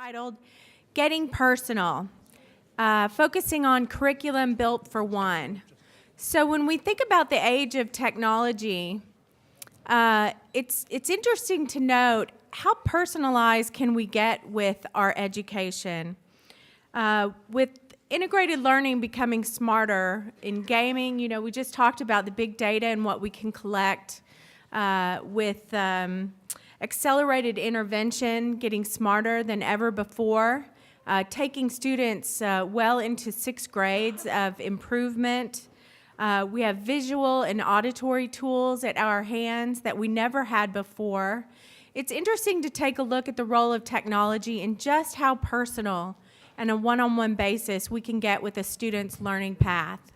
titled Getting Personal, focusing on curriculum built for one. So when we think about the age of technology, it's interesting to note how personalized can we get with our education. With integrated learning becoming smarter in gaming, you know, we just talked about the big data and what we can collect with accelerated intervention, getting smarter than ever before, taking students well into 6th grades of improvement. We have visual and auditory tools at our hands that we never had before. It's interesting to take a look at the role of technology and just how personal and a one-on-one basis we can get with a student's learning path.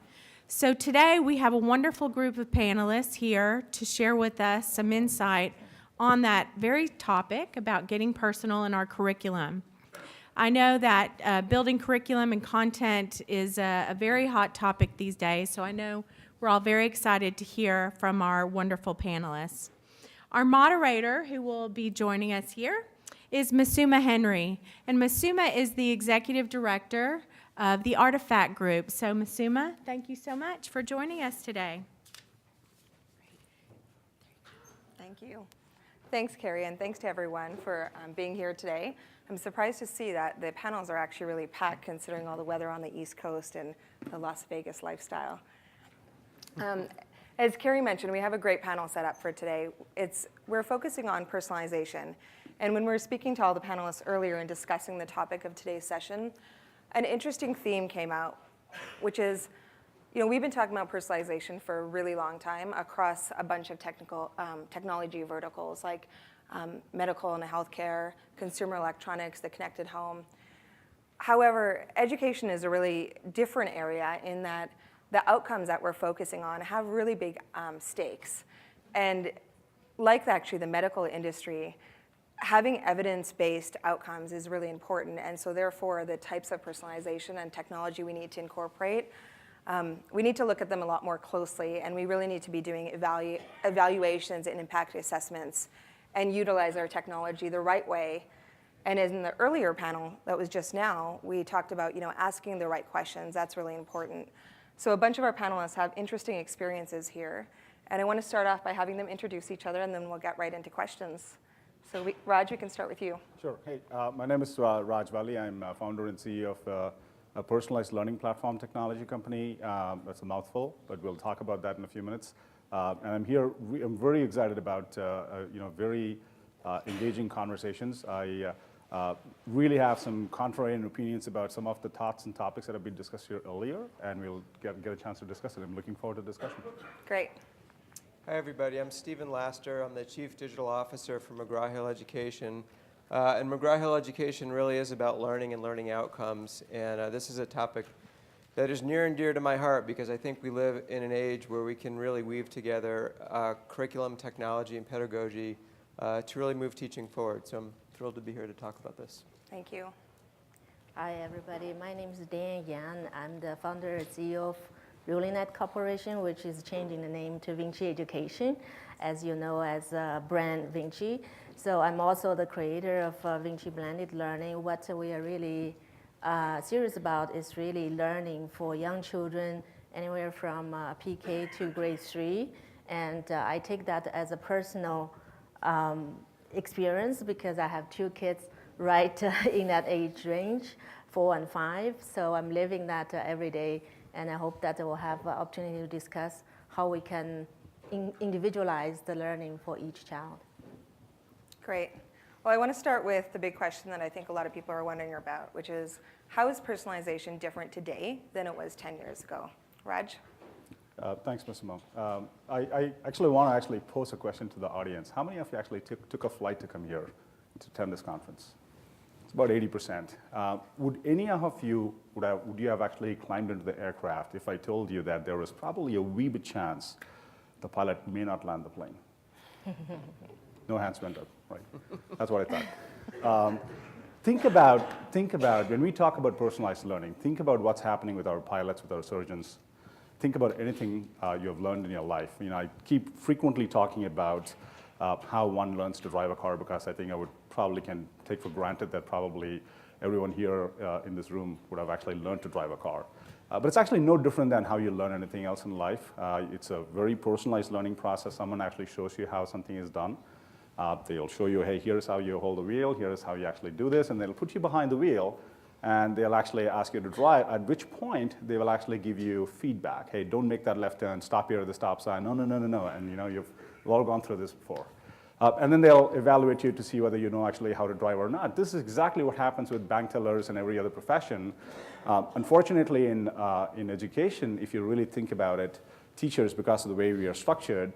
So today we have a wonderful group of panelists here to share with us some insight on that very topic about getting personal in our curriculum. I know that building curriculum and content is a very hot topic these days, so I know we're all very excited to hear from our wonderful panelists. Our moderator, who will be joining us here, is Masuma Henry, and Masuma is the executive director of the Artefact group. So Masuma, thank you so much for joining us today. Thank you. Thanks, Carrie, and thanks to everyone for being here today. I'm surprised to see that the panels are actually really packed considering all the weather on the East Coast and the Las Vegas lifestyle. As Carrie mentioned, we have a great panel set up for today. We're focusing on personalization. And when we were speaking to all the panelists earlier and discussing the topic of today's session, an interesting theme came out, which is, you know, we've been talking about personalization for a really long time across a bunch of technology verticals like medical and healthcare, consumer electronics, the connected home. However, education is a really different area in that the outcomes that we're focusing on have really big stakes. And like actually the medical industry, having evidence-based outcomes is really important. And so therefore, the types of personalization and technology we need to incorporate, we need to look at them a lot more closely, and we really need to be doing evaluations and impact assessments and utilize our technology the right way. And in the earlier panel that was just now, we talked about, you know, asking the right questions. That's really important. So a bunch of our panelists have interesting experiences here, and I want to start off by having them introduce each other, and then we'll get right into questions. So Raj, we can start with you. Sure. Hey, my name is Raj Valli. I'm founder and CEO of a personalized learning platform technology company. That's a mouthful, but we'll talk about that in a few minutes. And I'm here. I'm very excited about very engaging conversations. I really have some contrarian opinions about some of the thoughts and topics that have been discussed here earlier, and we'll get a chance to discuss it. I'm looking forward to the discussion. Great. Hi, everybody. I'm Stephen Laster. I'm the Chief Digital Officer for McGraw-Hill Education. And McGraw-Hill Education really is about learning and learning outcomes. And this is a topic that is near and dear to my heart because I think we live in an age where we can really weave together curriculum, technology, and pedagogy to really move teaching forward. So I'm thrilled to be here to talk about this. Thank you. Hi, everybody. My name is Dan Yan. I'm the founder and CEO of Rullingnet Corporation, which is changing the name to VINCI Education, as you know, as brand VINCI. So I'm also the creator of VINCI Blended Learning. What we are really serious about is really learning for young children, anywhere from PK to grade 3. And I take that as a personal experience because I have 2 kids right in that age range, 4 and 5. So I'm living that every day. And I hope that we'll have an opportunity to discuss how we can individualize the learning for each child. Great. Well, I want to start with the big question that I think a lot of people are wondering about, which is, how is personalization different today than it was 10 years ago? Raj? Thanks, Masuma. I actually want to pose a question to the audience. How many of you actually took a flight to come here to attend this conference? It's about 80%. Would any of you, would you have actually climbed into the aircraft if I told you that there was probably a wee bit chance the pilot may not land the plane? No hands went up, right? That's what I thought. Think about when we talk about personalized learning, think about what's happening with our pilots, with our surgeons. Think about anything you have learned in your life. You know, I keep frequently talking about how one learns to drive a car because I think I would probably can take for granted that probably everyone here in this room would have actually learned to drive a car. But it's actually no different than how you learn anything else in life. It's a very personalized learning process. Someone actually shows you how something is done. They'll show you, hey, here's how you hold the wheel, here's how you actually do this, and they'll put you behind the wheel, and they'll actually ask you to drive, at which point they will actually give you feedback. Hey, don't make that left turn, stop here at the stop sign, no, no, no, no, no, and you've all gone through this before. And then they'll evaluate you to see whether you know actually how to drive or not. This is exactly what happens with bank tellers and every other profession. Unfortunately, in education, if you really think about it, teachers, because of the way we are structured,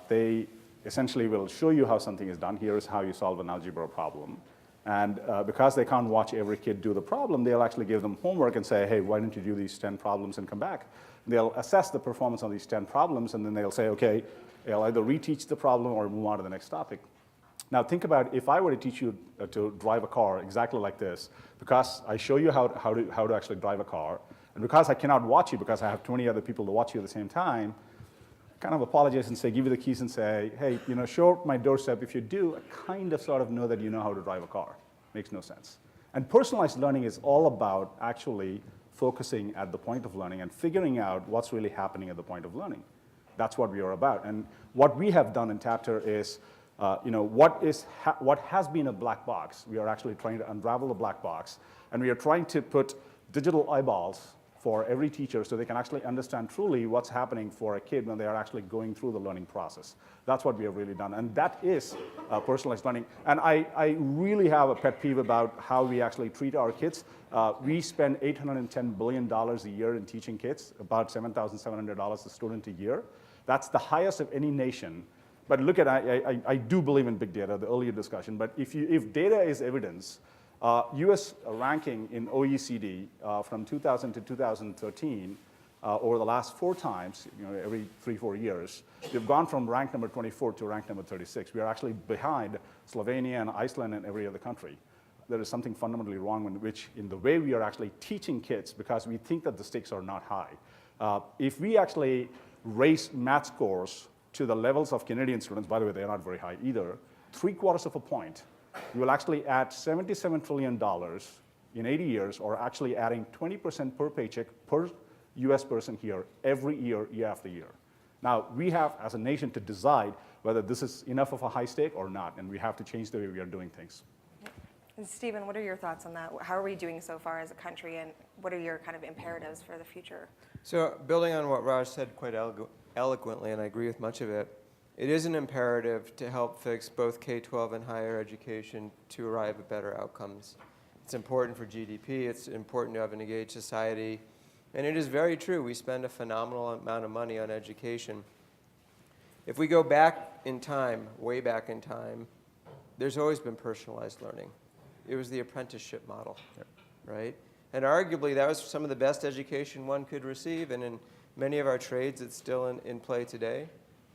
they essentially will show you how something is done. Here's how you solve an algebra problem. And because they can't watch every kid do the problem, they'll actually give them homework and say, hey, why don't you do these 10 problems and come back? They'll assess the performance on these 10 problems, and then they'll say, okay, they'll either reteach the problem or move on to the next topic. Now think about if I were to teach you to drive a car exactly like this, because I show you how to actually drive a car, and because I cannot watch you because I have 20 other people to watch you at the same time, I kind of apologize and say, give you the keys and say, hey, show up my doorstep. If you do, I kind of sort of know that you know how to drive a car. Makes no sense. And personalized learning is all about actually focusing at the point of learning and figuring out what's really happening at the point of learning. That's what we are about. And what we have done in Tabtor is, what has been a black box, we are actually trying to unravel the black box, and we are trying to put digital eyeballs for every teacher so they can actually understand truly what's happening for a kid when they are actually going through the learning process. That's what we have really done, and that is personalized learning. And I really have a pet peeve about how we actually treat our kids. We spend $810 billion a year in teaching kids, about $7,700 a student a year. That's the highest of any nation. But look at, I do believe in big data, the earlier discussion, but if data is evidence, US ranking in OECD from 2000 to 2013, over the last 4 times, every 3-4 years, we've gone from rank number 24 to rank number 36. We are actually behind Slovenia and Iceland and every other country. There is something fundamentally wrong in the way we are actually teaching kids because we think that the stakes are not high. If we actually raise math scores to the levels of Canadian students, by the way, they're not very high either, 3/4 of a point, we will actually add $77 trillion in 80 years, or actually adding 20% per paycheck per US person here every year, year after year. Now, we have, as a nation, to decide whether this is enough of a high stake or not, and we have to change the way we are doing things. And Stephen, what are your thoughts on that? How are we doing so far as a country, and what are your kind of imperatives for the future? So building on what Raj said quite eloquently, and I agree with much of it, it is an imperative to help fix both K-12 and higher education to arrive at better outcomes. It's important for GDP, it's important to have an engaged society, and it is very true, we spend a phenomenal amount of money on education. If we go back in time, way back in time, there's always been personalized learning. It was the apprenticeship model, right? And arguably, that was some of the best education one could receive, and in many of our trades, it's still in play today.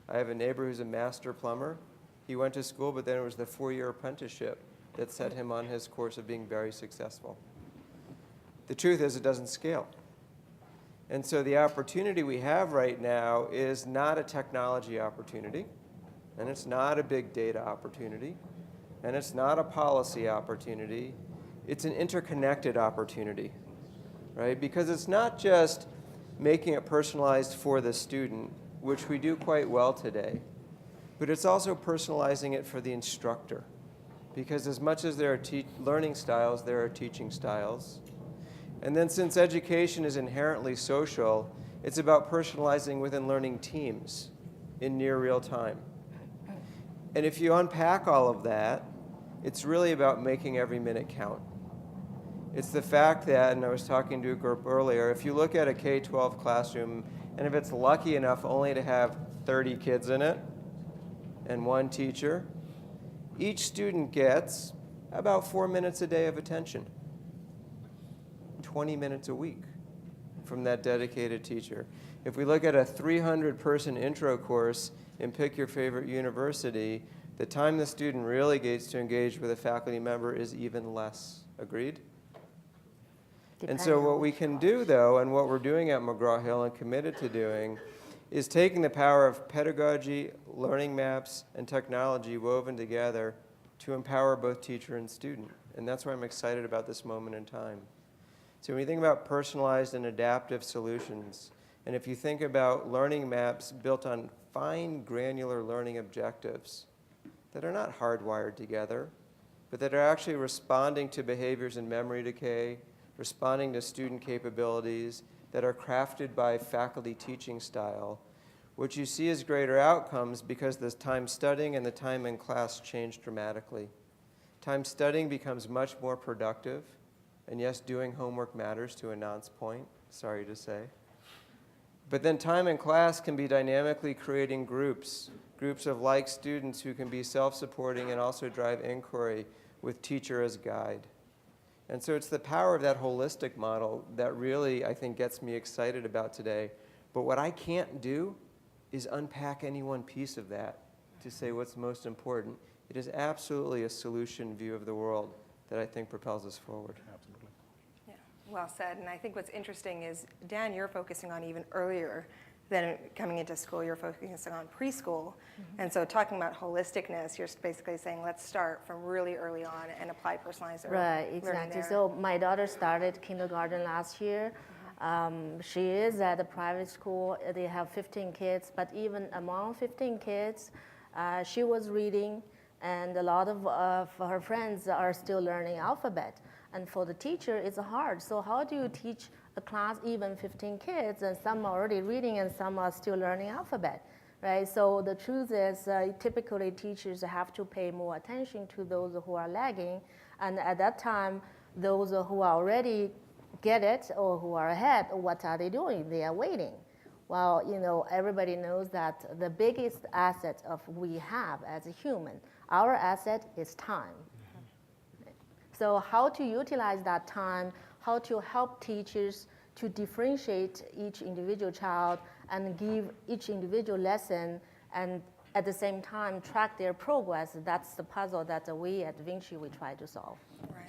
I have a neighbor who's a master plumber. He went to school, but then it was the 4-year apprenticeship that set him on his course of being very successful. The truth is, it doesn't scale. And so the opportunity we have right now is not a technology opportunity, and it's not a big data opportunity, and it's not a policy opportunity. It's an interconnected opportunity, right? Because it's not just making it personalized for the student, which we do quite well today, but it's also personalizing it for the instructor. Because as much as there are learning styles, there are teaching styles. And then since education is inherently social, it's about personalizing within learning teams in near real time. And if you unpack all of that, it's really about making every minute count. It's the fact that, and I was talking to a group earlier, if you look at a K-12 classroom, and if it's lucky enough only to have 30 kids in it and 1 teacher, each student gets about 4 minutes a day of attention, 20 minutes a week from that dedicated teacher. If we look at a 300-person intro course in Pick Your Favorite University, the time the student really gets to engage with a faculty member is even less. Agreed? And so what we can do, though, and what we're doing at McGraw-Hill and committed to doing, is taking the power of pedagogy, learning maps, and technology woven together to empower both teacher and student. And that's why I'm excited about this moment in time. So when you think about personalized and adaptive solutions, and if you think about learning maps built on fine granular learning objectives that are not hardwired together, but that are actually responding to behaviors in memory decay, responding to student capabilities, that are crafted by faculty teaching style, what you see is greater outcomes because the time studying and the time in class change dramatically. Time studying becomes much more productive, and yes, doing homework matters to Anant's point, sorry to say. But then time in class can be dynamically creating groups of like students who can be self-supporting and also drive inquiry with teacher as guide. And so it's the power of that holistic model that really, I think, gets me excited about today. But what I can't do is unpack any one piece of that to say what's most important. It is absolutely a solution view of the world that I think propels us forward. Absolutely. Yeah, well said. And I think what's interesting is, Dan, you're focusing on even earlier than coming into school. You're focusing on preschool. And so talking about holisticness, you're basically saying, let's start from really early on and apply personalized Right, learning exactly. there. So my daughter started kindergarten last year. She is at a private school. They have 15 kids, but even among 15 kids, she was reading, and a lot of her friends are still learning alphabet. And for the teacher, it's hard. So how do you teach a class, even 15 kids, and some are already reading and some are still learning alphabet, right? So the truth is, typically teachers have to pay more attention to those who are lagging. And at that time, those who are already get it or who are ahead, what are they doing? They are waiting. Well, you know, everybody knows that the biggest asset of we have as a human, our asset is time. So how to utilize that time, how to help teachers to differentiate each individual child and give each individual lesson, and at the same time track their progress. That's the puzzle that we at VINCI, we try to solve. Right.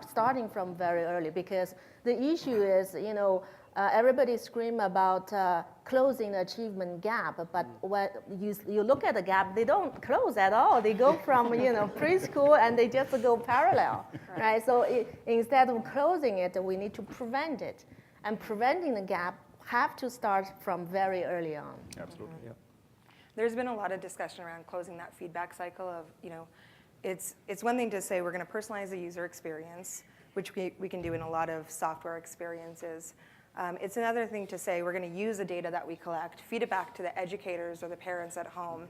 Starting from very early, because the issue is, you know, everybody scream about closing the achievement gap, but when you look at the gap, they don't close at all. They go from, you know, preschool and they just go parallel, right? So instead of closing it, we need to prevent it. And preventing the gap have to start from very early on. Absolutely. Yep. There's been a lot of discussion around closing that feedback cycle of, you know, it's one thing to say we're going to personalize the user experience, which we can do in a lot of software experiences. It's another thing to say we're going to use the data that we collect, feed it back to the educators or the parents at home,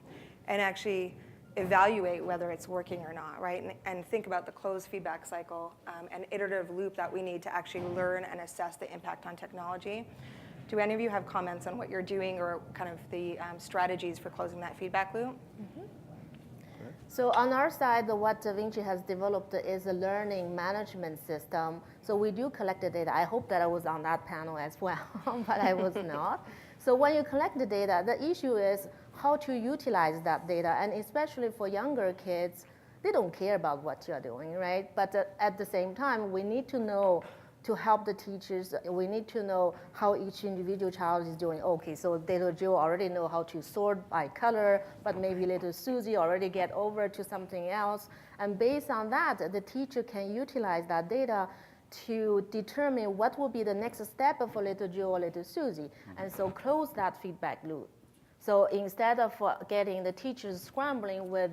and actually evaluate whether it's working or not, right? And think about the closed feedback cycle and iterative loop that we need to actually learn and assess the impact on technology. Do any of you have comments on what you're doing or kind of the strategies for closing that feedback loop? So on our side, what VINCI has developed is a learning management system. So we do collect the data. I hope that I was on that panel as well, but I was not. So when you collect the data, the issue is how to utilize that data. And especially for younger kids, they don't care about what you're doing, right? But at the same time, we need to know, to help the teachers, we need to know how each individual child is doing. Okay, so little Joe already know how to sort by color, but maybe little Susie already get over to something else. And based on that, the teacher can utilize that data to determine what will be the next step for little Joe or little Susie, and so close that feedback loop. So instead of getting the teachers scrambling with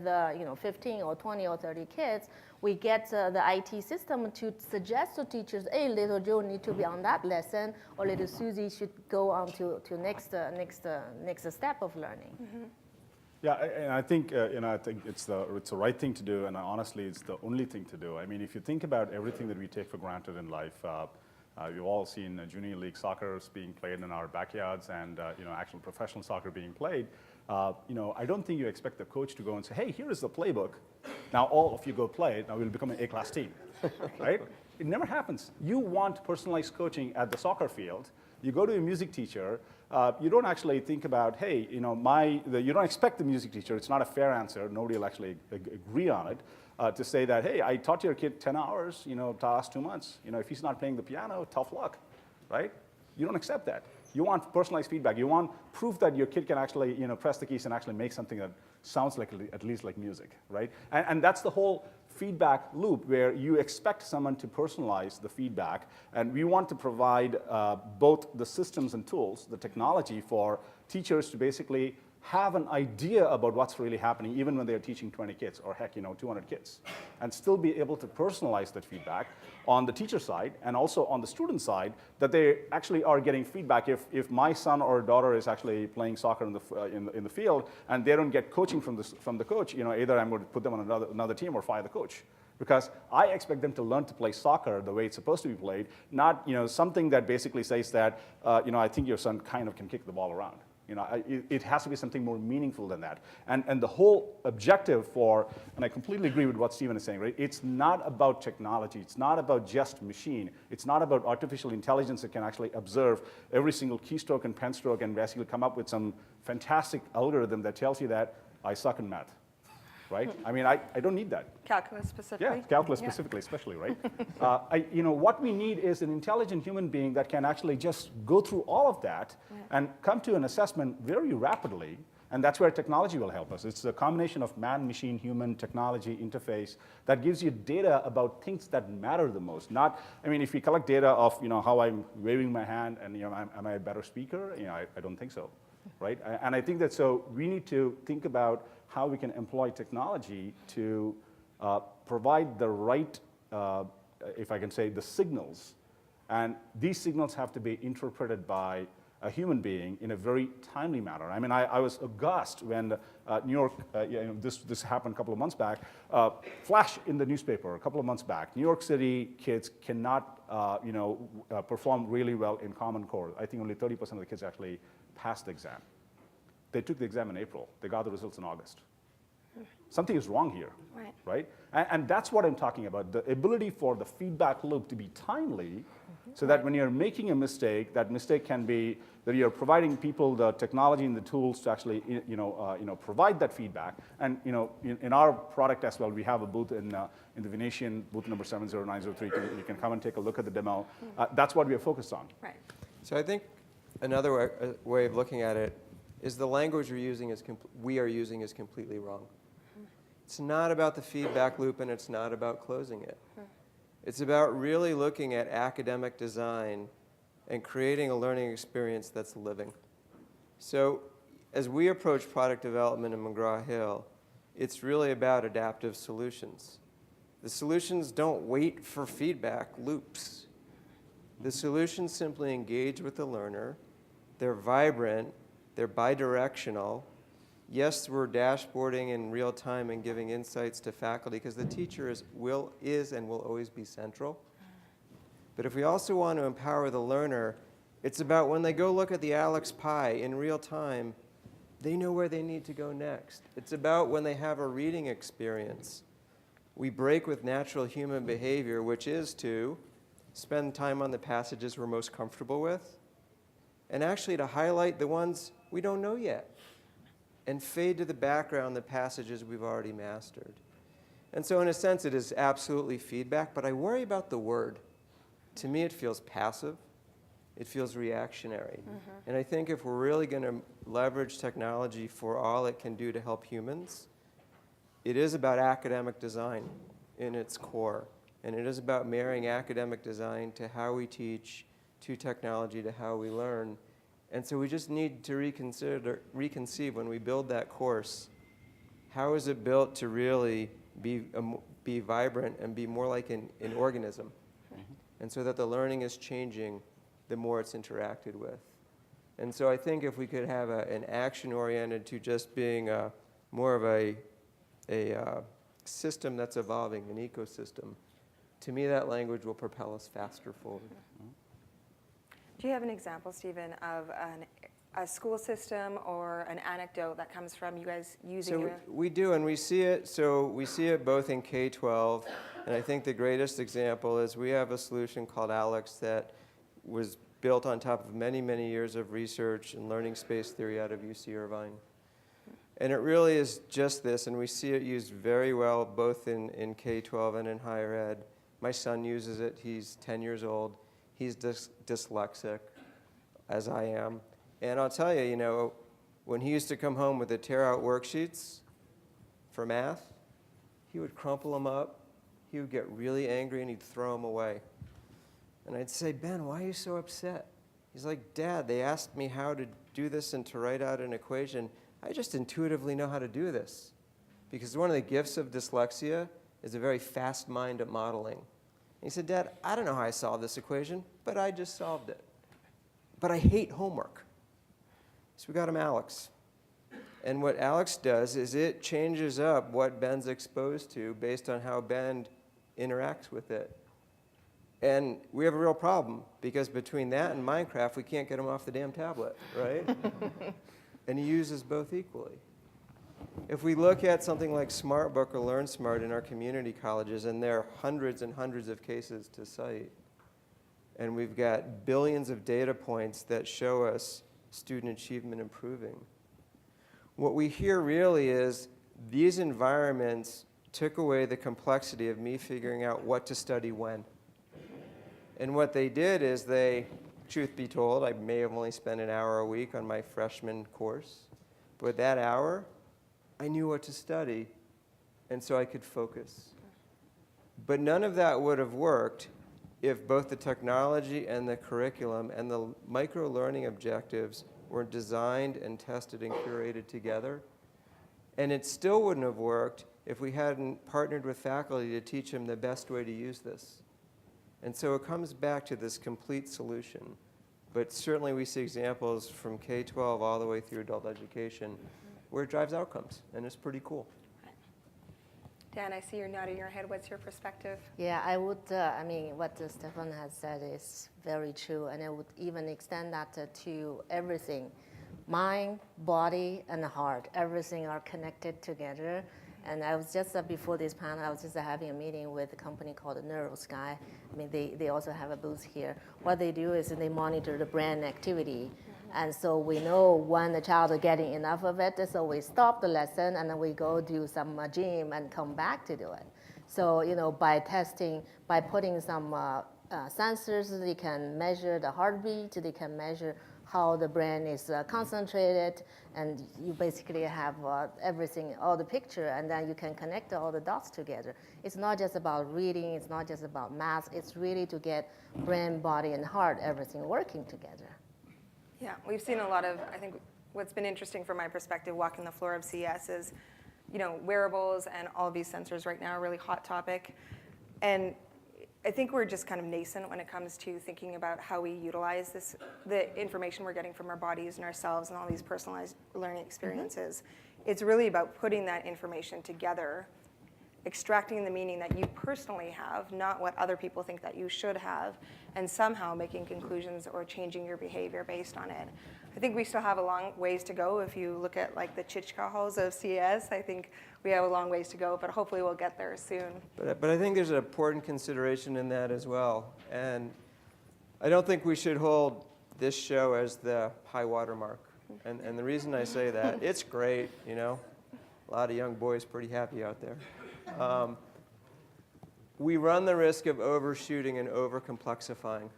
15 or 20 or 30 kids, we get the IT system to suggest to teachers, hey, little Joe need to be on that lesson, or little Susie should go on to next step of learning. Mm-hmm. Yeah, and I think I think it's the right thing to do, and honestly, it's the only thing to do. I mean, if you think about everything that we take for granted in life, you've all seen junior league soccer being played in our backyards, and actual professional soccer being played. I don't think you expect the coach to go and say, "Hey, here is the playbook. Now all of you go play it. Now we'll become an A-class team," right? It never happens. You want personalized coaching at the soccer field. You go to a music teacher. You don't actually think about, hey, you don't expect the music teacher. It's not a fair answer. Nobody will actually agree on it. To say that, hey, I taught your kid 10 hours, the last 2 months. If he's not playing the piano, tough luck, right? You don't accept that. You want personalized feedback. You want proof that your kid can actually, press the keys and actually make something that sounds like at least like music, right? And that's the whole feedback loop where you expect someone to personalize the feedback, and we want to provide both the systems and tools, the technology for teachers to basically have an idea about what's really happening even when they're teaching 20 kids or heck, 200 kids, and still be able to personalize that feedback on the teacher side and also on the student side, that they actually are getting feedback. If my son or daughter is actually playing soccer in the field and they don't get coaching from the coach, either I'm going to put them on another team or fire the coach. Because I expect them to learn to play soccer the way it's supposed to be played, not something that basically says that I think your son kind of can kick the ball around. It has to be something more meaningful than that. And the whole objective and I completely agree with what Stephen is saying, right? It's not about technology. It's not about just machine. It's not about artificial intelligence that can actually observe every single keystroke and pen stroke and basically come up with some fantastic algorithm that tells you that I suck in math, right? I mean, I don't need that. Calculus specifically? Yeah, calculus specifically, especially, right? What we need is an intelligent human being that can actually just go through all of that and come to an assessment very rapidly, and that's where technology will help us. It's a combination of man, machine, human, technology, interface that gives you data about things that matter the most. If we collect data of how I'm waving my hand and am I a better speaker? I don't think so, right? And I think that so we need to think about how we can employ technology to provide the right, if I can say, the signals. And these signals have to be interpreted by a human being in a very timely manner. I mean, I was aghast when New York, this happened a couple of months back, flash in the newspaper a couple of months back. New York City kids cannot, perform really well in Common Core. I think only 30% of the kids actually passed the exam. They took the exam in April. They got the results in August. Something is wrong here, right? And that's what I'm talking about, the ability for the feedback loop to be timely so that when you're making a mistake, that mistake can be that you're providing people the technology and the tools to actually provide that feedback. And in our product as well, we have a booth in the Venetian, booth number 70903. You can come and take a look at the demo. That's what we are focused on. Right. So I think another way of looking at it is the language we are using is completely wrong. It's not about the feedback loop, and it's not about closing it. It's about really looking at academic design and creating a learning experience that's living. So as we approach product development in McGraw-Hill, it's really about adaptive solutions. The solutions don't wait for feedback loops. The solutions simply engage with the learner. They're vibrant. They're bidirectional. Yes, we're dashboarding in real time and giving insights to faculty because the teacher is and will always be central. But if we also want to empower the learner, it's about when they go look at the Alex Pie in real time, they know where they need to go next. It's about when they have a reading experience. We break with natural human behavior, which is to spend time on the passages we're most comfortable with, and actually to highlight the ones we don't know yet, and fade to the background the passages we've already mastered. And so in a sense, it is absolutely feedback, but I worry about the word. To me, it feels passive. It feels reactionary. And I think if we're really going to leverage technology for all it can do to help humans, it is about academic design in its core. And it is about marrying academic design to how we teach, to technology, to how we learn. And so we just need to reconceive when we build that course, how is it built to really be vibrant and be more like an organism? And so that the learning is changing the more it's interacted with. And so I think if we could have an action-oriented to just being more of a system that's evolving, an ecosystem, to me that language will propel us faster forward. Do you have an example, Stephen, of a school system or an anecdote that comes from you guys using it? So we do, and we see it. So we see it both in K-12, and I think the greatest example is we have a solution called Alex that was built on top of many, many years of research and learning space theory out of UC Irvine. And it really is just this, and we see it used very well both in K-12 and in higher ed. My son uses it. He's 10 years old. He's dyslexic, as I am. And I'll tell you, when he used to come home with the tear-out worksheets, for math, he would crumple them up, he would get really angry, and he'd throw them away. And I'd say, Ben, why are you so upset? He's like, Dad, they asked me how to do this and to write out an equation. I just intuitively know how to do this. Because one of the gifts of dyslexia is a very fast mind at modeling. And he said, Dad, I don't know how I solved this equation, but I just solved it. But I hate homework. So we got him Alex. And what Alex does is it changes up what Ben's exposed to based on how Ben interacts with it. And we have a real problem, because between that and Minecraft, we can't get him off the damn tablet, right? And he uses both equally. If we look at something like SmartBook or LearnSmart in our community colleges, and there are hundreds and hundreds of cases to cite, and we've got billions of data points that show us student achievement improving, what we hear really is these environments took away the complexity of me figuring out what to study when. And what they did is they, truth be told, I may have only spent an hour a week on my freshman course, but that hour, I knew what to study, and so I could focus. But none of that would have worked if both the technology and the curriculum and the micro-learning objectives were designed and tested and curated together. And it still wouldn't have worked if we hadn't partnered with faculty to teach them the best way to use this. And so it comes back to this complete solution. But certainly we see examples from K-12 all the way through adult education where it drives outcomes, and it's pretty cool. Dan, I see you're nodding your head. What's your perspective? Yeah, I would, I mean, what Stefan has said is very true, and I would even extend that to everything. Mind, body, and heart, everything are connected together. And I was just, before this panel, I was just having a meeting with a company called NeuroSky. I mean, they also have a booth here. What they do is they monitor the brain activity. And so we know when the child is getting enough of it, so we stop the lesson and then we go do some gym and come back to do it. So, you know, by testing, by putting some sensors, they can measure the heartbeat, they can measure how the brain is concentrated, and you basically have everything, all the picture, and then you can connect all the dots together. It's not just about reading, it's not just about math, it's really to get brain, body, and heart, everything working together. Yeah, we've seen a lot of, I think what's been interesting from my perspective walking the floor of CES is, you know, wearables and all of these sensors right now are a really hot topic. And I think we're just kind of nascent when it comes to thinking about how we utilize this, the information we're getting from our bodies and ourselves and all these personalized learning experiences. It's really about putting that information together, extracting the meaning that you personally have, not what other people think that you should have, and somehow making conclusions or changing your behavior based on it. I think we still have a long ways to go. If you look at like the Chichka halls of CES, I think we have a long ways to go, but hopefully we'll get there soon. But I think there's an important consideration in that as well. And I don't think we should hold this show as the high water mark. And the reason I say that, it's great, you know, a lot of young boys pretty happy out there. We run the risk of overshooting and over-complexifying.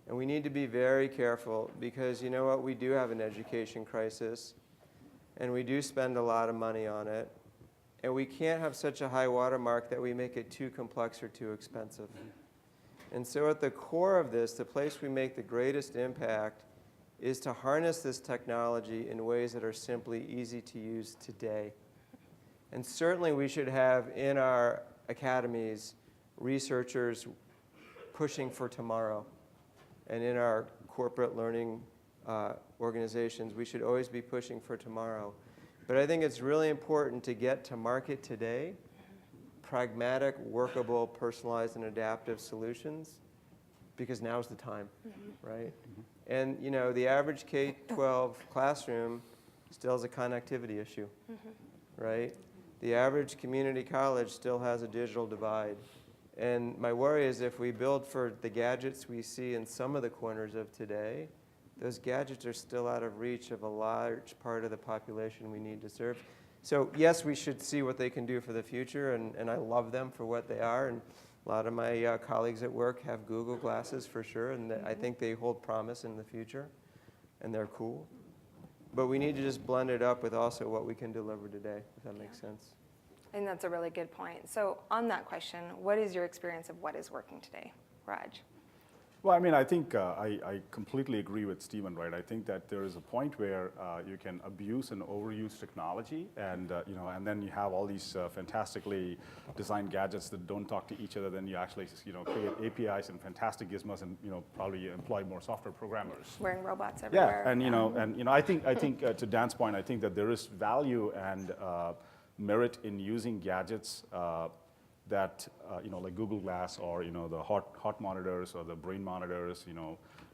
And we need to be very careful because, you know what, we do have an education crisis, and we do spend a lot of money on it, and we can't have such a high watermark that we make it too complex or too expensive. And so at the core of this, the place we make the greatest impact is to harness this technology in ways that are simply easy to use today. And certainly we should have in our academies researchers pushing for tomorrow. And in our corporate learning organizations, we should always be pushing for tomorrow. But I think it's really important to get to market today pragmatic, workable, personalized, and adaptive solutions, because now's the time, right? And you know, the average K-12 classroom still has a connectivity issue, right? The average community college still has a digital divide. And my worry is if we build for the gadgets we see in some of the corners of today, those gadgets are still out of reach of a large part of the population we need to serve. So yes, we should see what they can do for the future, and I love them for what they are. And a lot of my colleagues at work have Google glasses for sure, and I think they hold promise in the future, and they're cool. but we need to just blend it up with also what we can deliver today, if that makes sense. And that's a really good point. So on that question, what is your experience of what is working today, Raj? Well, I mean, I think I completely agree with Stephen, right? I think that there is a point where you can abuse and overuse technology, and and then you have all these fantastically designed gadgets that don't talk to each other. Then you actually, create APIs and fantastic gizmos, and probably employ more software programmers. Wearing robots everywhere. Yeah, and I think to Dan's point, I think that there is value and merit in using gadgets that like Google Glass or the heart monitors or the brain monitors.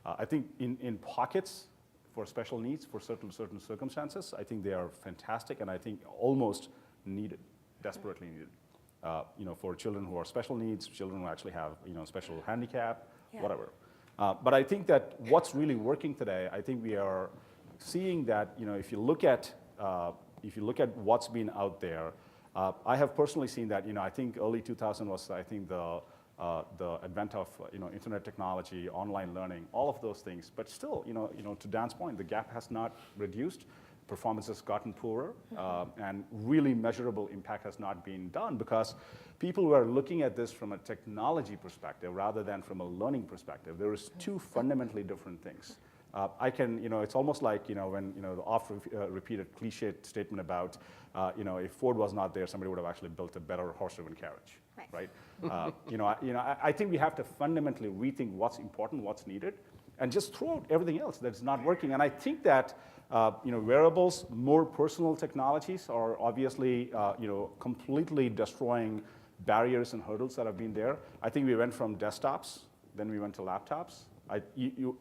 I think in pockets for special needs for certain circumstances, I think they are fantastic, and I think almost needed, desperately needed. For children who are special needs, children who actually have special handicap, whatever. But I think that what's really working today, I think we are seeing that if you look at what's been out there. I have personally seen that, I think early 2000 was, I think, the advent of, internet technology, online learning, all of those things. But still, to Dan's point, the gap has not reduced. Performance has gotten poorer, and really measurable impact has not been done because people were looking at this from a technology perspective rather than from a learning perspective. There is two fundamentally different things. It's almost like, when, the oft-repeated cliche statement about, if Ford was not there, somebody would have actually built a better horse-driven carriage, right? I think we have to fundamentally rethink what's important, what's needed, and just throw out everything else that's not working. And I think that, wearables, more personal technologies are obviously, completely destroying barriers and hurdles that have been there. I think we went from desktops, then we went to laptops.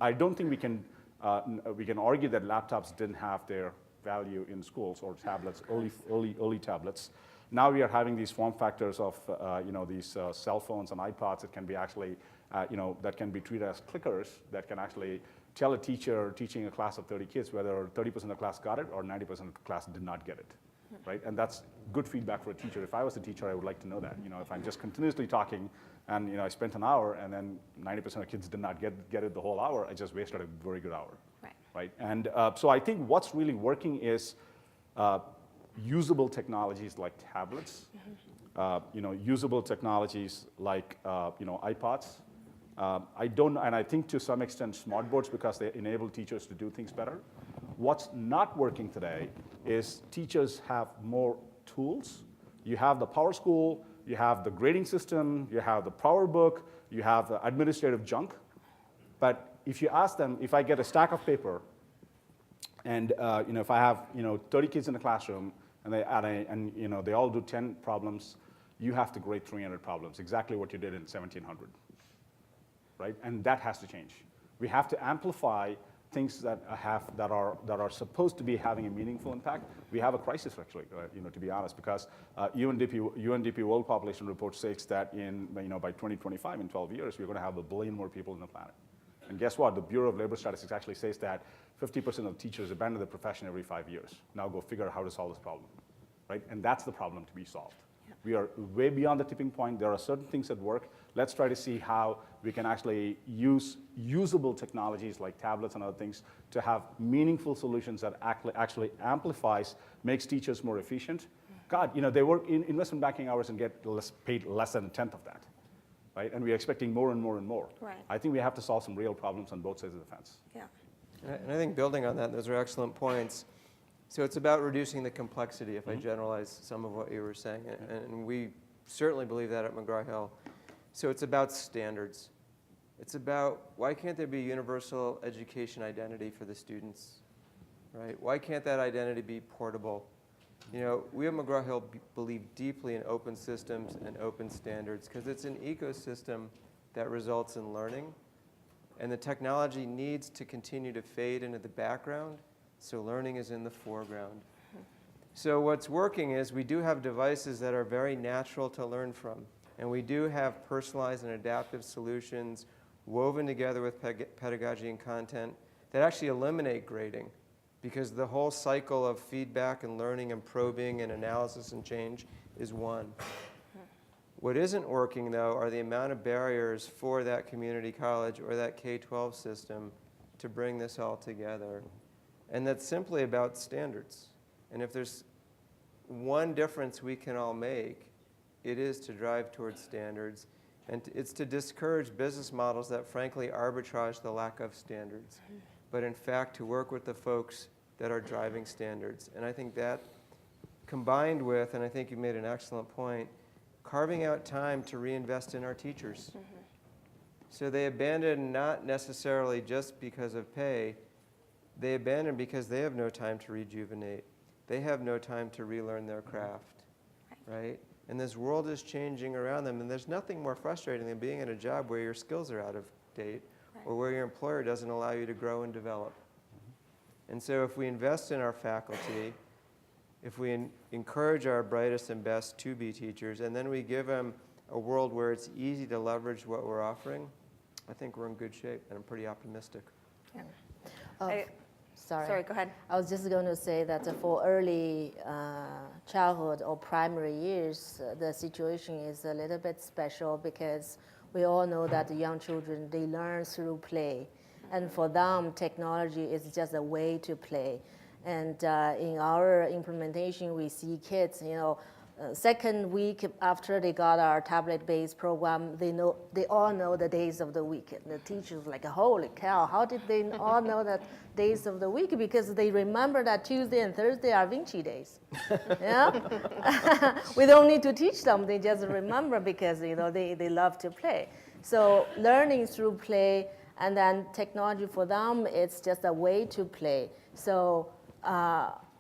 I don't think we can argue that laptops didn't have their value in schools or tablets, early tablets. Now we are having these form factors of these cell phones and iPods that can be actually that can be treated as clickers that can actually tell a teacher teaching a class of 30 kids whether 30% of the class got it or 90% of the class did not get it, right? And that's good feedback for a teacher. If I was a teacher, I would like to know that. If I'm just continuously talking and I spent an hour and then 90% of kids did not get it the whole hour, I just wasted a very good hour, right? And so I think what's really working is usable technologies like tablets, usable technologies like iPods. And I think to some extent smartboards because they enable teachers to do things better. What's not working today is teachers have more tools. You have the Power School, you have the grading system, you have the PowerBook, you have the administrative junk. But if you ask them, if I get a stack of paper, and if I have 30 kids in the classroom, and they all do 10 problems, you have to grade 300 problems, exactly what you did in 1700, right? And that has to change. We have to amplify things that are supposed to be having a meaningful impact. We have a crisis actually, to be honest, because UNDP World Population Report states that by 2025, in 12 years, we're going to have 1 billion more people on the planet. And guess what? The Bureau of Labor Statistics actually says that 50% of teachers abandon the profession every 5 years. Now go figure out how to solve this problem, right? And that's the problem to be solved. We are way beyond the tipping point. There are certain things that work. Let's try to see how we can actually use usable technologies like tablets and other things to have meaningful solutions that actually amplifies, makes teachers more efficient. God, they work in investment banking hours and get paid less than a tenth of that, right? And we're expecting more and more and more. Right. I think we have to solve some real problems on both sides of the fence. Yeah. And I think building on that, those are excellent points. So it's about reducing the complexity, if I generalize some of what you were saying. And we certainly believe that at McGraw-Hill. So it's about standards. It's about why can't there be universal education identity for the students, right? Why can't that identity be portable? We at McGraw-Hill believe deeply in open systems and open standards because it's an ecosystem that results in learning. And the technology needs to continue to fade into the background, so learning is in the foreground. So what's working is we do have devices that are very natural to learn from. And we do have personalized and adaptive solutions woven together with pedagogy and content that actually eliminate grading because the whole cycle of feedback and learning and probing and analysis and change is one. What isn't working, though, are the amount of barriers for that community college or that K-12 system to bring this all together. And that's simply about standards. And if there's one difference we can all make, it is to drive towards standards. And it's to discourage business models that frankly arbitrage the lack of standards, but in fact to work with the folks that are driving standards. And I think that combined with, and I think you made an excellent point, carving out time to reinvest in our teachers. So they abandon not necessarily just because of pay, they abandon because they have no time to rejuvenate. They have no time to relearn their craft, right? And this world is changing around them, and there's nothing more frustrating than being in a job where your skills are out of date or where your employer doesn't allow you to grow and develop. And so if we invest in our faculty, if we encourage our brightest and best to be teachers, and then we give them a world where it's easy to leverage what we're offering, I think we're in good shape, and I'm pretty optimistic. Yeah. Sorry, go ahead. I was just going to say that for early childhood or primary years, the situation is a little bit special because we all know that the young children, they learn through play. And for them, technology is just a way to play. And in our implementation, we see kids, second week after they got our tablet-based program, they all know the days of the week. And the teacher's like, holy cow, how did they all know that days of the week? Because they remember that Tuesday and Thursday are Vinci days. Yeah? We don't need to teach them, they just remember because they love to play. So learning through play, and then technology for them, it's just a way to play. So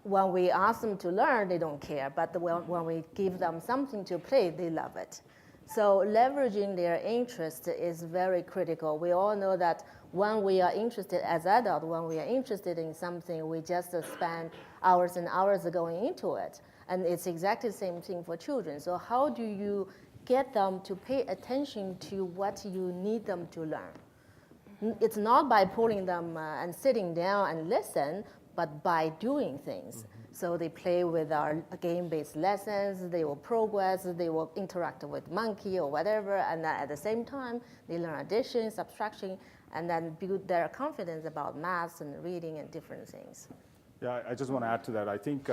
when we ask them to learn, they don't care. But when we give them something to play, they love it. So leveraging their interest is very critical. We all know that when we are interested, as adults, when we are interested in something, we just spend hours and hours going into it. And it's exactly the same thing for children. So how do you get them to pay attention to what you need them to learn? It's not by pulling them and sitting down and listen, but by doing things. So they play with our game-based lessons, they will progress, they will interact with monkey or whatever, and then at the same time, they learn addition, subtraction, and then build their confidence about math and reading and different things. Yeah, I just want to add to that. I think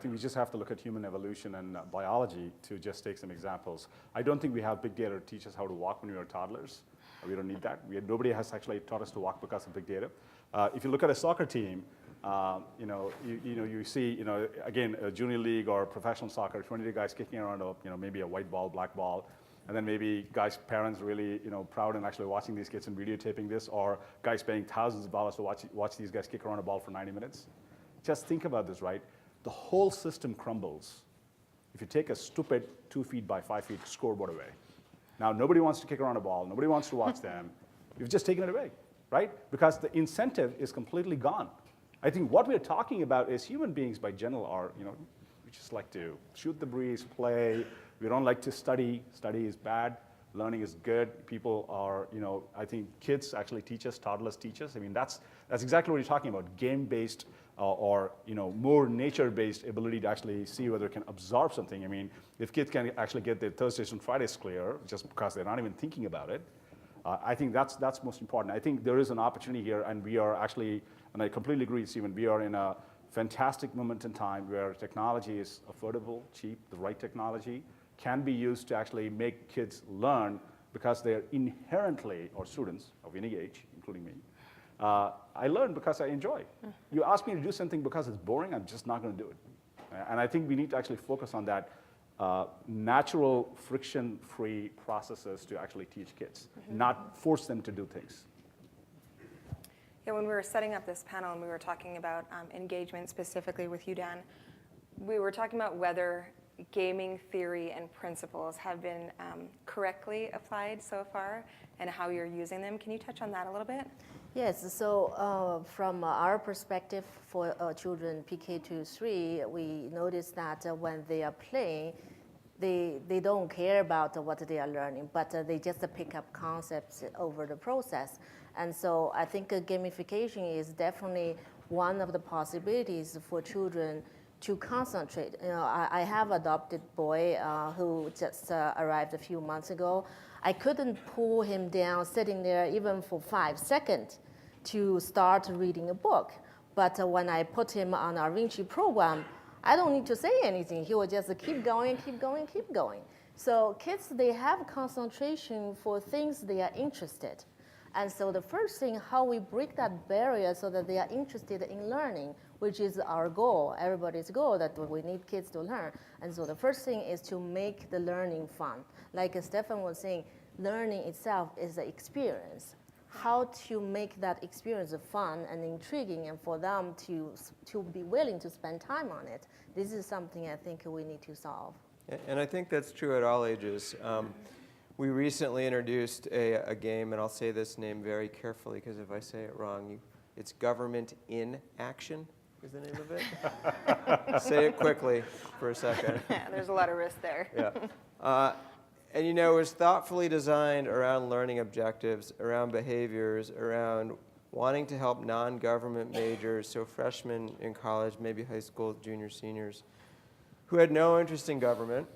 we just have to look at human evolution and biology to just take some examples. I don't think we have big data to teach us how to walk when we were toddlers. We don't need that. Nobody has actually taught us to walk because of big data. If you look at a soccer team, you see, again, a junior league or professional soccer, 20 guys kicking around maybe a white ball, black ball, and then maybe guys' parents really, proud and actually watching these kids and videotaping this, or guys paying thousands of dollars to watch these guys kick around a ball for 90 minutes. Just think about this, right? The whole system crumbles if you take a stupid 2 feet by 5 feet scoreboard away. Now, nobody wants to kick around a ball. Nobody wants to watch them. You've just taken it away, right? Because the incentive is completely gone. I think what we're talking about is human beings by general are, we just like to shoot the breeze, play. We don't like to study. Study is bad. Learning is good. People are, I think kids actually teach us, toddlers teach us. I mean, that's exactly what you're talking about, game-based or more nature-based ability to actually see whether it can absorb something. I mean, if kids can actually get their Thursdays and Fridays clear just because they're not even thinking about it, I think that's most important. I think there is an opportunity here, and we are actually, and I completely agree, Stephen, we are in a fantastic moment in time where technology is affordable, cheap, the right technology can be used to actually make kids learn because they're inherently, or students of any age, including me, I learn because I enjoy. You ask me to do something because it's boring, I'm just not going to do it. And I think we need to actually focus on that natural, friction-free processes to actually teach kids, not force them to do things. Yeah, when we were setting up this panel and we were talking about engagement specifically with you, Dan, we were talking about whether gaming theory and principles have been correctly applied so far and how you're using them. Can you touch on that a little bit? Yes, so from our perspective for children PK to 3, we noticed that when they are playing, they don't care about what they are learning, but they just pick up concepts over the process. And so I think gamification is definitely one of the possibilities for children to concentrate. I have adopted boy who just arrived a few months ago. I couldn't pull him down sitting there even for 5 seconds to start reading a book. But when I put him on our VINCI program, I don't need to say anything. He will just keep going, keep going, keep going. So kids, they have concentration for things they are interested. And so the first thing, how we break that barrier so that they are interested in learning, which is our goal, everybody's goal, that we need kids to learn. And so the first thing is to make the learning fun. Like Stefan was saying, learning itself is an experience. How to make that experience fun and intriguing and for them to be willing to spend time on it. This is something I think we need to solve. And I think that's true at all ages. We recently introduced a game, and I'll say this name very carefully because if I say it wrong, it's Government in Action is the name of it. Say it quickly for a second. Yeah, there's a lot of risk there. Yeah. And it was thoughtfully designed around learning objectives, around behaviors, around wanting to help non-government majors, so freshmen in college, maybe high school, juniors, seniors, who had no interest in government,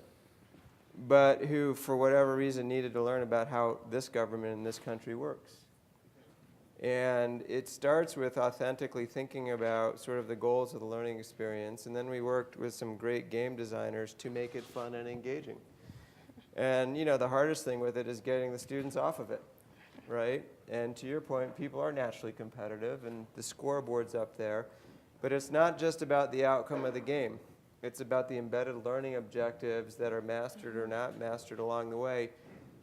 but who, for whatever reason, needed to learn about how this government in this country works. And it starts with authentically thinking about sort of the goals of the learning experience, and then we worked with some great game designers to make it fun and engaging. And the hardest thing with it is getting the students off of it, right? And to your point, people are naturally competitive, and the scoreboard's up there. But it's not just about the outcome of the game. It's about the embedded learning objectives that are mastered or not mastered along the way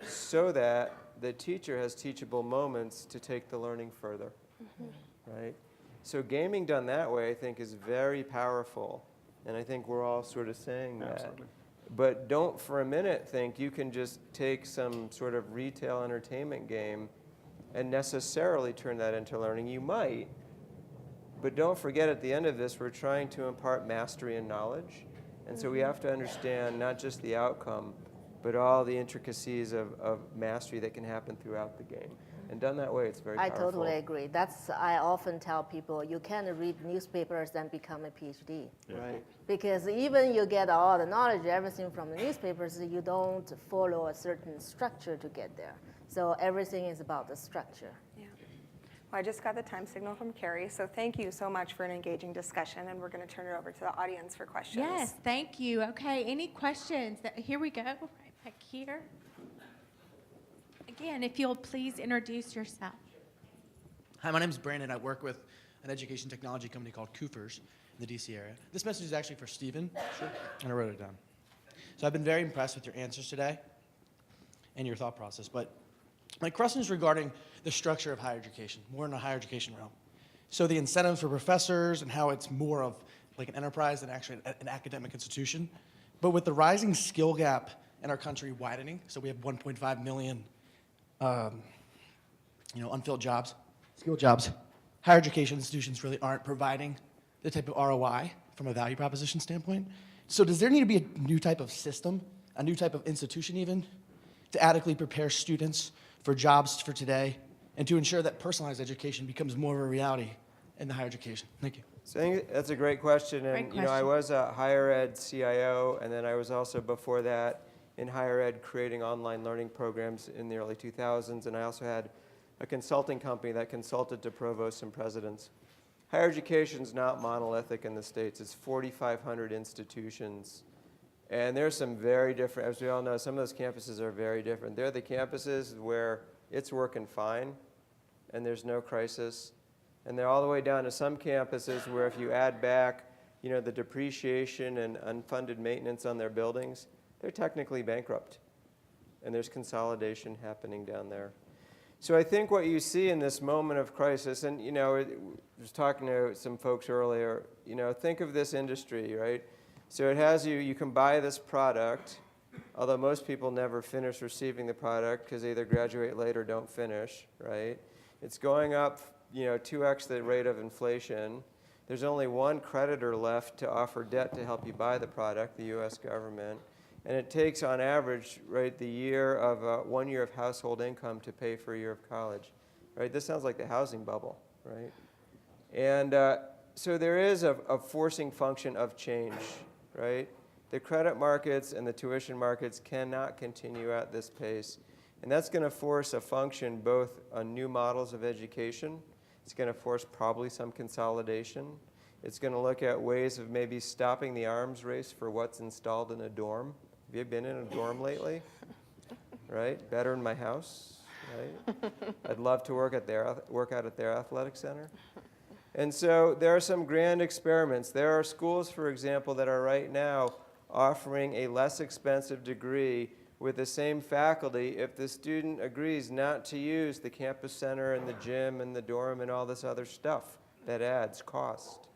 so that the teacher has teachable moments to take the learning further, right? So gaming done that way, I think, is very powerful. And I think we're all sort of saying that. Absolutely. But don't for a minute think you can just take some sort of retail entertainment game and necessarily turn that into learning. You might, but don't forget at the end of this, we're trying to impart mastery and knowledge. And so we have to understand not just the outcome, but all the intricacies of mastery that can happen throughout the game. And done that way, it's very powerful. I totally agree. I often tell people, you can't read newspapers and become a PhD. Yeah. Right. Because even you get all the knowledge, everything from the newspapers, you don't follow a certain structure to get there. So everything is about the structure. Yeah. Well, I just got the time signal from Carrie, so thank you so much for an engaging discussion, and we're going to turn it over to the audience for questions. Yes, thank you. Okay, any questions? Here we go, right back here. Again, if you'll please introduce yourself. Hi, my name is Brandon. I work with an education technology company called Coopers in the DC area. This message is actually for Stephen, and I wrote it down. So I've been very impressed with your answers today and your thought process, but my question is regarding the structure of higher education, more in the higher education realm. So the incentives for professors and how it's more of like an enterprise than actually an academic institution. But with the rising skill gap in our country widening, so we have 1.5 million unfilled jobs, skilled jobs. Higher education institutions really aren't providing the type of ROI from a value proposition standpoint. So does there need to be a new type of system, a new type of institution even, to adequately prepare students for jobs for today and to ensure that personalized education becomes more of a reality in the higher education? Thank you. So I think that's a great question. Great And I was a higher ed CIO, and then I was also before that in higher ed creating online learning programs in the early 2000s, and I also had a consulting company that consulted to provosts and presidents. Higher education is not monolithic in the States. It's 4,500 institutions, and there's some very different, as we all know, some of those campuses are very different. They're the campuses where it's working fine, and there's no crisis, and they're all the way down to some campuses where if you add back, the depreciation and unfunded maintenance on their buildings, they're technically bankrupt, and there's consolidation happening down there. So I think what you see in this moment of crisis, and I was talking to some folks earlier, think of this industry, right? So it has you can buy this product, although most people never finish receiving the product because they either graduate late or don't finish, right? It's going up, 2x the rate of inflation. There's only one creditor left to offer debt to help you buy the product, the US government. And it takes, on average, right, the year of 1 year of household income to pay for a year of college, right? This sounds like the housing bubble, right? And so there is a forcing function of change, right? The credit markets and the tuition markets cannot continue at this pace. And that's going to force a function both on new models of education. It's going to force probably some consolidation. It's going to look at ways of maybe stopping the arms race for what's installed in a dorm. Have you been in a dorm lately? Right? Better in my house, right? I'd love to work out at their athletic center. And so there are some grand experiments. There are schools, for example, that are right now offering a less expensive degree with the same faculty if the student agrees not to use the campus center and the gym and the dorm and all this other stuff that adds cost.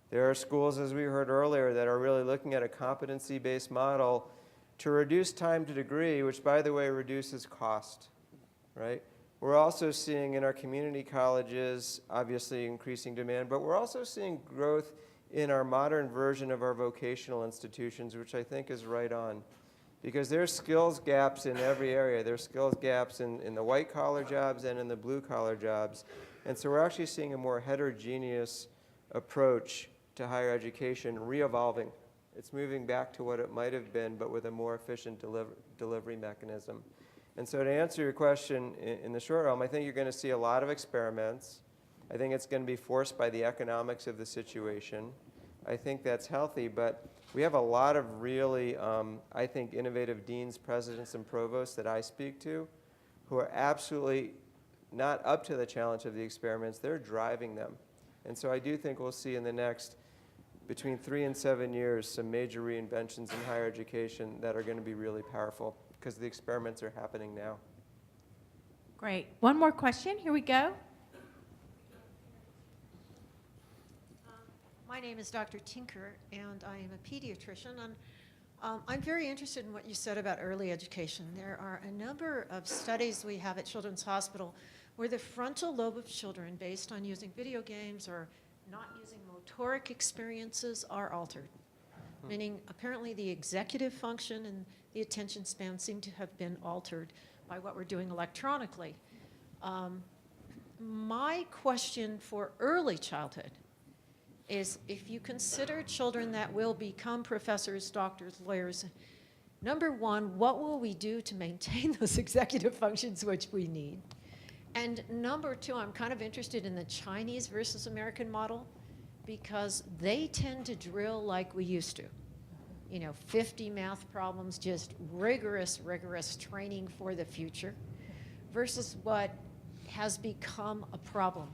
There are schools, as we heard earlier, that are really looking at a competency-based model to reduce time to degree, which, by the way, reduces cost, right? We're also seeing in our community colleges, obviously increasing demand, but we're also seeing growth in our modern version of our vocational institutions, which I think is right on. Because there's skills gaps in every area. There's skills gaps in the white-collar jobs and in the blue-collar jobs. And so we're actually seeing a more heterogeneous approach to higher education re-evolving. It's moving back to what it might have been, but with a more efficient delivery mechanism. And so to answer your question, in the short realm, I think you're going to see a lot of experiments. I think it's going to be forced by the economics of the situation. I think that's healthy, but we have a lot of really, I think, innovative deans, presidents, and provosts that I speak to who are absolutely not up to the challenge of the experiments. They're driving them. And so I do think we'll see in the next between 3 and 7 years some major reinventions in higher education that are going to be really powerful because the experiments are happening now. Great. One more question. Here we go. My name is Dr. Tinker, and I am a pediatrician. And I'm very interested in what you said about early education. There are a number of studies we have at Children's Hospital where the frontal lobe of children, based on using video games or not using motoric experiences, are altered. Meaning, apparently, the executive function and the attention span seem to have been altered by what we're doing electronically. My question for early childhood is, if you consider children that will become professors, doctors, lawyers, number one, what will we do to maintain those executive functions which we need? And number two, I'm kind of interested in the Chinese versus American model, because they tend to drill like we used to. 50 math problems, just rigorous training for the future, versus what has become a problem.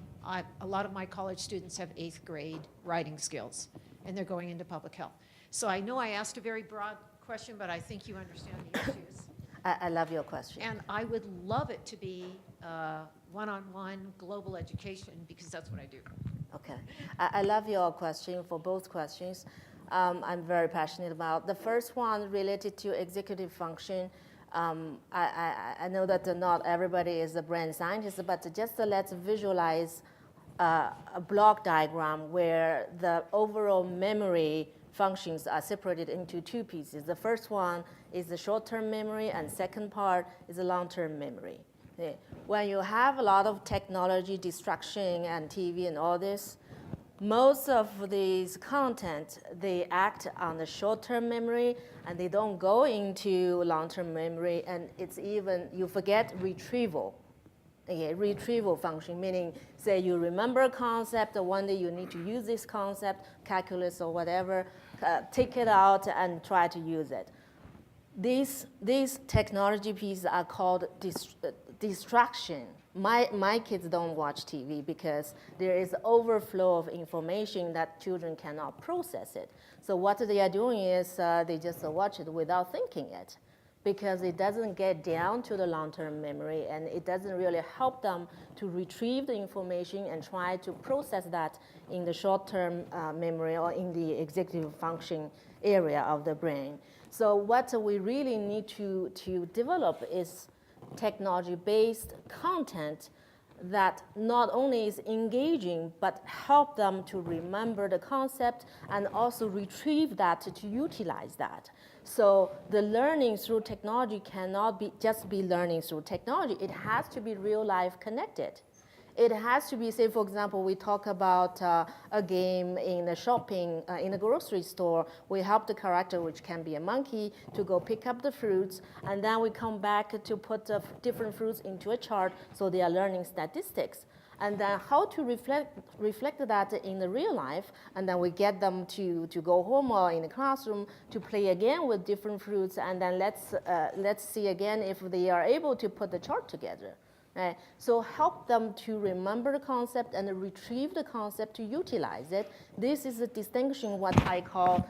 A lot of my college students have 8th grade writing skills, and they're going into public health. So I know I asked a very broad question, but I think you understand the issues. I love your question. And I would love it to be one-on-one global education, because that's what I do. Okay. I love your question for both questions. I'm very passionate about. The first one related to executive function. I know that not everybody is a brain scientist, but just let's visualize a block diagram where the overall memory functions are separated into two pieces. The first one is the short-term memory, and second part is the long-term memory. Okay. When you have a lot of technology distraction and TV and all this, most of these content, they act on the short-term memory and they don't go into long-term memory, and it's even, you forget retrieval. Okay, retrieval function, meaning say you remember a concept, one day you need to use this concept, calculus or whatever, take it out and try to use it. These technology pieces are called distraction. My kids don't watch TV because there is overflow of information that children cannot process it. So what they are doing is they just watch it without thinking it, because it doesn't get down to the long-term memory, and it doesn't really help them to retrieve the information and try to process that in the short-term memory or in the executive function area of the brain. So what we really need to develop is technology-based content that not only is engaging, but help them to remember the concept and also retrieve that to utilize that. So the learning through technology cannot just be learning through technology. It has to be real life connected. It has to be, say, for example, we talk about a game in the shopping, in the grocery store. We help the character, which can be a monkey, to go pick up the fruits, and then we come back to put the different fruits into a chart, so they are learning statistics. and then how to reflect that in the real life, and then we get them to go home or in the classroom to play again with different fruits, and then let's see again if they are able to put the chart together. Right? So help them to remember the concept and retrieve the concept to utilize it. This is a distinction what I call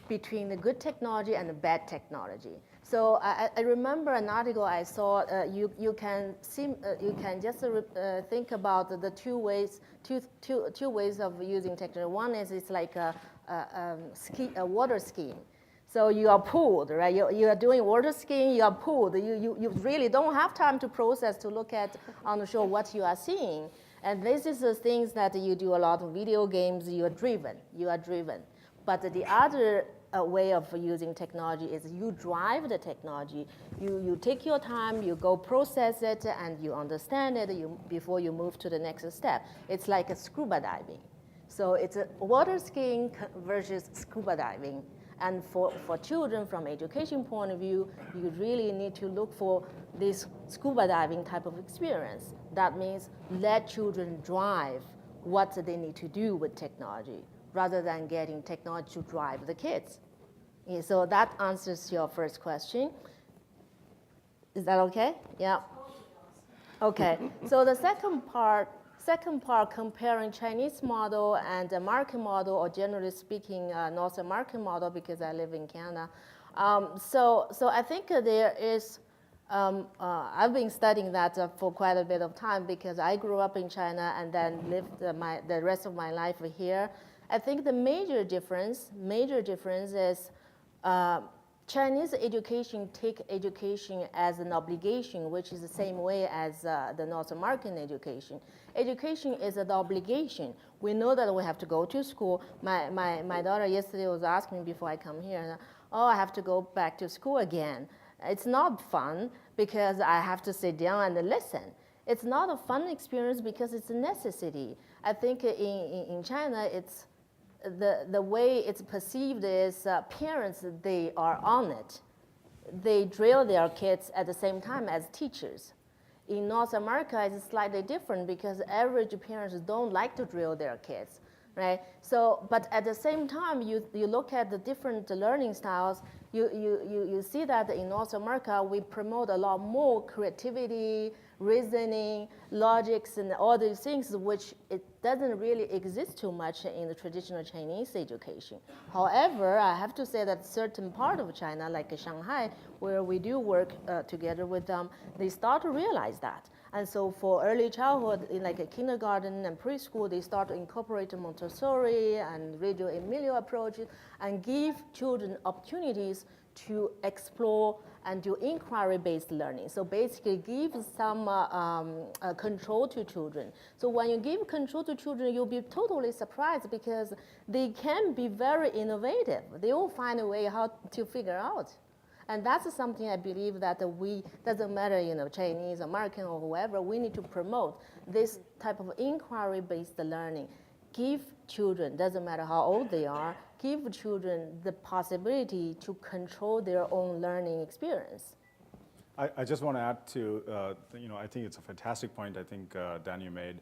between the good technology and the bad technology. So I remember an article I saw. You can just think about the two ways of using technology. One is it's like a water skiing. So you are pulled, right? You are doing water skiing, you are pulled. You really don't have time to process, to look at on the show what you are seeing. And this is the things that you do a lot of video games, you are driven. But the other way of using technology is you drive the technology. You take your time, you go process it, and you understand it before you move to the next step. It's like a scuba diving. So it's a water skiing versus scuba diving. And for children, from education point of view, you really need to look for this scuba diving type of experience. That means let children drive what they need to do with technology, rather than getting technology to drive the kids. Yeah, so that answers your first question. Is that okay? Yeah. Okay. So the second part, comparing Chinese model and American model, or generally speaking, North American model, because I live in Canada. So I think there is, I've been studying that for quite a bit of time, because I grew up in China and then lived the rest of my life here. I think the major difference is Chinese education take education as an obligation, which is the same way as the North American education. Education is an obligation. We know that we have to go to school. My daughter yesterday was asking me before I come here, oh, I have to go back to school again. It's not fun because I have to sit down and listen. It's not a fun experience because it's a necessity. I think in China, it's the way it's perceived is parents, they are on it. They drill their kids at the same time as teachers. In North America, it's slightly different because average parents don't like to drill their kids, right? So, but at the same time, you look at the different learning styles, you see that in North America, we promote a lot more creativity, reasoning, logics, and all these things, which it doesn't really exist too much in the traditional Chinese education. However, I have to say that certain part of China, like Shanghai, where we do work together with them, they start to realize that. And so for early childhood, in like a kindergarten and preschool, they start to incorporate Montessori and Reggio Emilia approaches and give children opportunities to explore and do inquiry-based learning. So basically give some control to children. So when you give control to children, you'll be totally surprised because they can be very innovative. They will find a way how to figure out. And that's something I believe that doesn't matter, Chinese, American, or whoever, we need to promote this type of inquiry-based learning. Give children, doesn't matter how old they are, give children the possibility to control their own learning experience. I just want to add to, I think it's a fantastic point I think Dan, you made.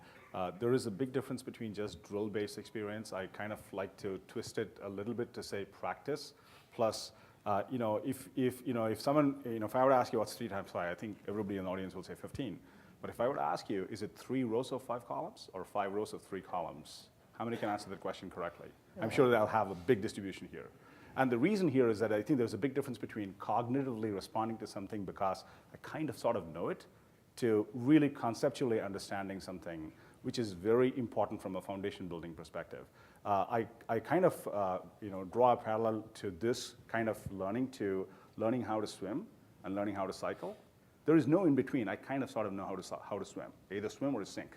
There is a big difference between just drill-based experience. I kind of like to twist it a little bit to say practice plus. If someone, if I were to ask you what's 3 times 5, I think everybody in the audience will say 15. But if I were to ask you, is it 3 rows of 5 columns or 5 rows of 3 columns? How many can answer that question correctly? I'm sure that I'll have a big distribution here. And the reason here is that I think there's a big difference between cognitively responding to something because I kind of sort of know it, to really conceptually understanding something, which is very important from a foundation building perspective. I kind of draw a parallel to this kind of learning to learning how to swim and learning how to cycle. There is no in between. I kind of sort of know how to swim, either swim or sink,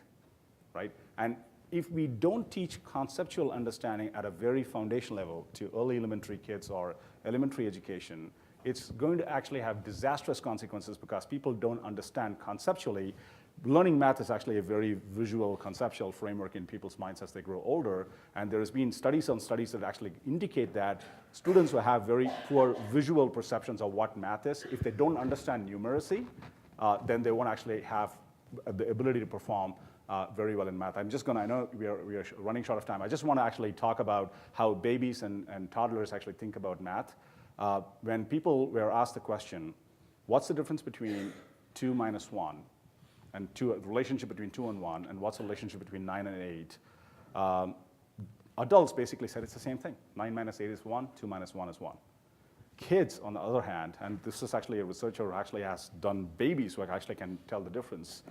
right? And if we don't teach conceptual understanding at a very foundational level to early elementary kids or elementary education, it's going to actually have disastrous consequences because people don't understand conceptually. Learning math is actually a very visual, conceptual framework in people's minds as they grow older, and there has been studies on studies that actually indicate that students who have very poor visual perceptions of what math is, if they don't understand numeracy, then they won't actually have the ability to perform very well in math. I'm just going to, I know we are running short of time. I just want to actually talk about how babies and toddlers actually think about math. When people were asked the question, what's the difference between 2 minus 1, and the relationship between 2 and 1, and what's the relationship between 9 and 8, adults basically said it's the same thing. 9 minus 8 is 1, 2 minus 1 is 1. Kids, on the other hand, and this is actually a researcher who actually has done babies who actually can tell the difference.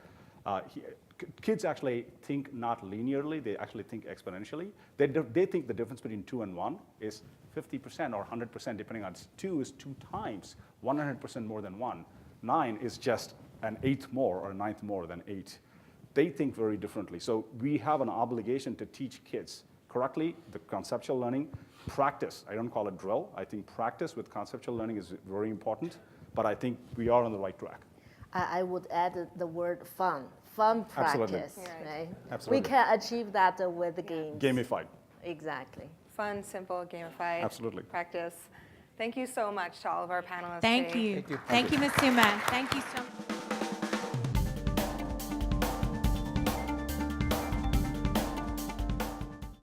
Kids actually think not linearly, they actually think exponentially. They think the difference between 2 and 1 is 50% or 100%, depending on 2 is 2 times, 100% more than 1. 9 is just an 8th more or a 9th more than 8. They think very differently. So we have an obligation to teach kids correctly the conceptual learning. Practice, I don't call it drill. I think practice with conceptual learning is very important, but I think we are on the right track. I would add the word fun. Fun Absolutely. practice, right? Absolutely. We can achieve that with the games. Gamified. Exactly. Fun, simple, gamified Absolutely. practice. Thank you so much to all of our panelists Thank today. you. Thank you, Masuma. Thank you so much.